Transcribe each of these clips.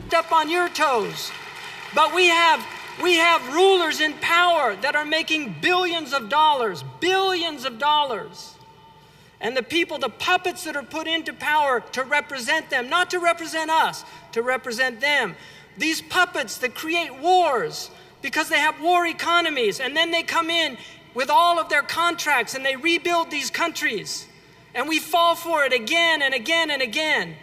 step on your toes. But we have rulers in power that are making billions of dollars. And the people, the puppets that are put into power to represent them, not to represent us, to represent them. These puppets that create wars because they have war economies, and then they come in with all of their contracts and they rebuild these countries. And we fall for it again and again and again.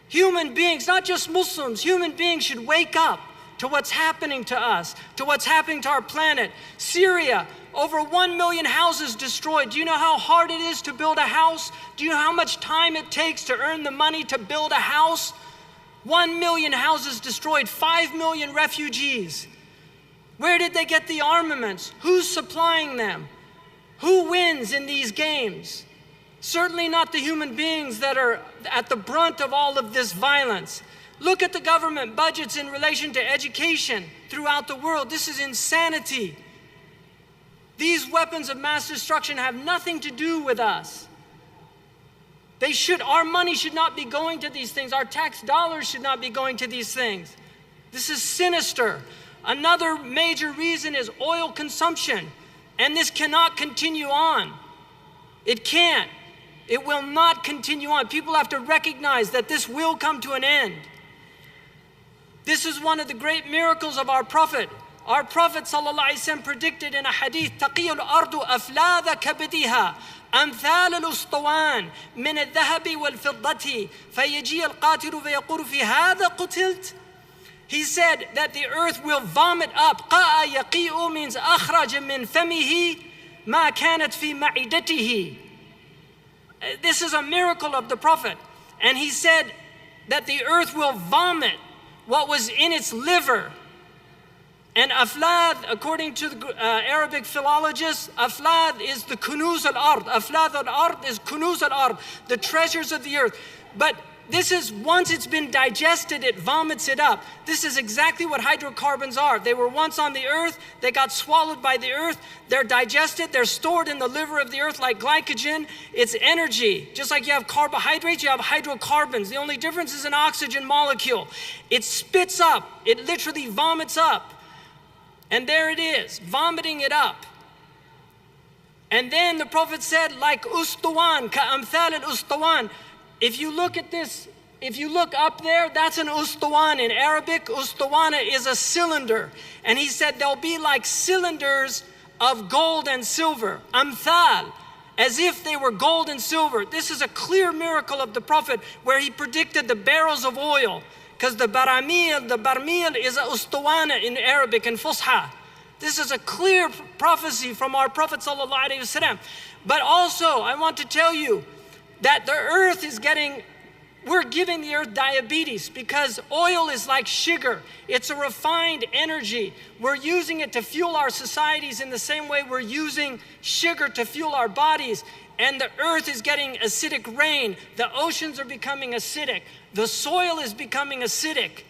Human beings, not just Muslims, human beings should wake up to what's happening to us, to what's happening to our planet. Syria, over 1 million houses destroyed. Do you know how hard it is to build a house? Do you know how much time it takes to earn the money to build a house? 1 million houses destroyed, 5 million refugees. Where did they get the armaments? Who's supplying them? Who wins in these games? Certainly not the human beings that are at the brunt of all of this violence. Look at the government budgets in relation to education throughout the world. This is insanity. These weapons of mass destruction have nothing to do with us. Our money should not be going to these things. Our tax dollars should not be going to these things. This is sinister. Another major reason is oil consumption. And this cannot continue on. It can't. It will not continue on. People have to recognize that this will come to an end. This is one of the great miracles of our Prophet. Our Prophet ﷺ predicted in a hadith, تَقِيُّ الْأَرْضُ أَفْلَاذَ كَبِدِهَا أَمْثَالَ الْأُسْطُوَانِ مِنَ الذَّهَبِ وَالْفِضَّةِ فَيَجِيَ الْقَاتِلُ فَيَقُولُ فِي هَذَا قُتِلْتَ. He said that the earth will vomit up. قَاءَ يَقِيءُ means أَخْرَجَ مِنْ فَمِهِ مَا كَانَتْ فِي مَعِدَتِهِ. This is a miracle of the Prophet. And he said that the earth will vomit what was in its liver. And aflad, according to the Arabic philologists, aflad is the kunuz al-ard. Aflad al-ard is kunuz al-ard, the treasures of the earth. But this is, once it's been digested, it vomits it up. This is exactly what hydrocarbons are. They were once on the earth, they got swallowed by the earth, they're digested, they're stored in the liver of the earth like glycogen. It's energy. Just like you have carbohydrates, you have hydrocarbons. The only difference is an oxygen molecule. It spits up, it literally vomits up. And there it is, vomiting it up. And then the Prophet said, like ustuwan, ka'amthal al-ustuwan. If you look at this, if you look up there, that's an ustuwan. In Arabic, ustuwana is a cylinder. And he said they'll be like cylinders of gold and silver. Amthal, as if they were gold and silver. This is a clear miracle of the Prophet where he predicted the barrels of oil. Because the barmil is a ustuwana in Arabic and Fusha. This is a clear prophecy from our Prophet ﷺ. But also, I want to tell you that the earth is we're giving the earth diabetes because oil is like sugar. It's a refined energy. We're using it to fuel our societies in the same way we're using sugar to fuel our bodies. And the earth is getting acidic rain. The oceans are becoming acidic. The soil is becoming acidic.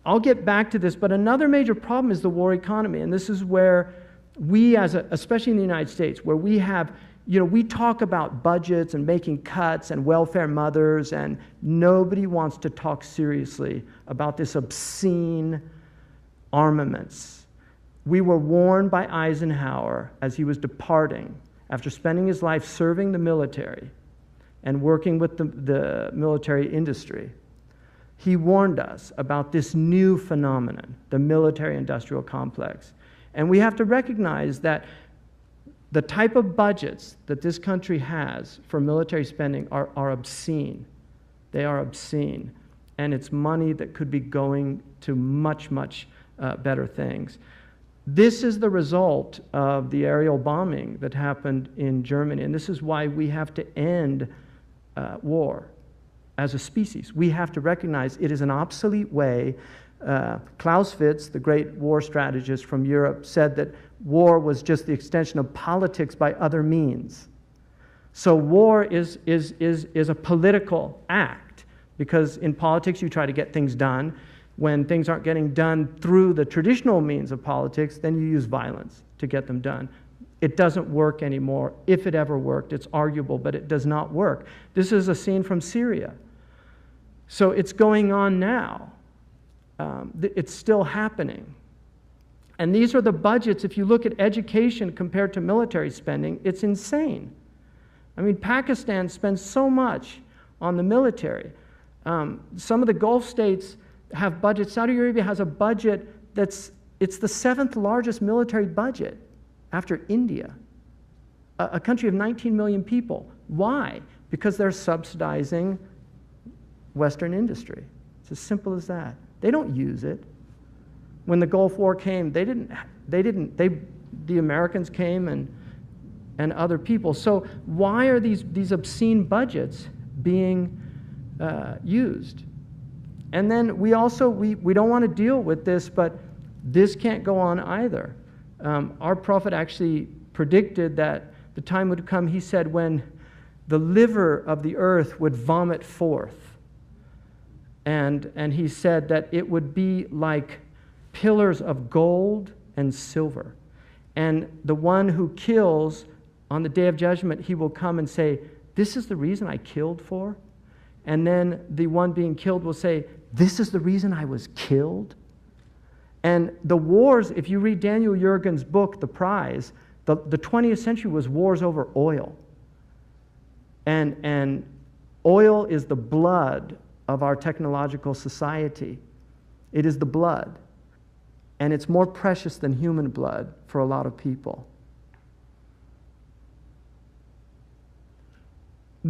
I'll get back to this, but another major problem is the war economy. And this is where we, especially in the United States, where we have, we talk about budgets and making cuts and welfare mothers, and nobody wants to talk seriously about this obscene armaments. We were warned by Eisenhower as he was departing, after spending his life serving the military and working with the military industry. He warned us about this new phenomenon, the military-industrial complex. And we have to recognize that the type of budgets that this country has for military spending are obscene. They are obscene. And it's money that could be going to much, much better things. This is the result of the aerial bombing that happened in Germany. And this is why we have to end war as a species. We have to recognize it is an obsolete way. Clausewitz, the great war strategist from Europe, said that war was just the extension of politics by other means. So war is a political act, because in politics you try to get things done. When things aren't getting done through the traditional means of politics, then you use violence to get them done. It doesn't work anymore. If it ever worked, it's arguable, but it does not work. This is a scene from Syria. So it's going on now. It's still happening. And these are the budgets. If you look at education compared to military spending, it's insane. I mean, Pakistan spends so much on the military. Some of the Gulf states have budgets. Saudi Arabia has a budget it's the 7th largest military budget after India, a country of 19 million people. Why? Because they're subsidizing Western industry. It's as simple as that. They don't use it. When the Gulf War came, the Americans came and other people. So why are these obscene budgets being used? And then we don't want to deal with this, but this can't go on either. Our prophet actually predicted that the time would come, he said, when the liver of the earth would vomit forth. And he said that it would be like pillars of gold and silver. And the one who kills on the day of judgment, he will come and say, this is the reason I killed for? And then the one being killed will say, this is the reason I was killed? And the wars, if you read Daniel Jurgen's book, The Prize, the 20th century was wars over oil. And oil is the blood of our technological society. It is the blood. And it's more precious than human blood for a lot of people.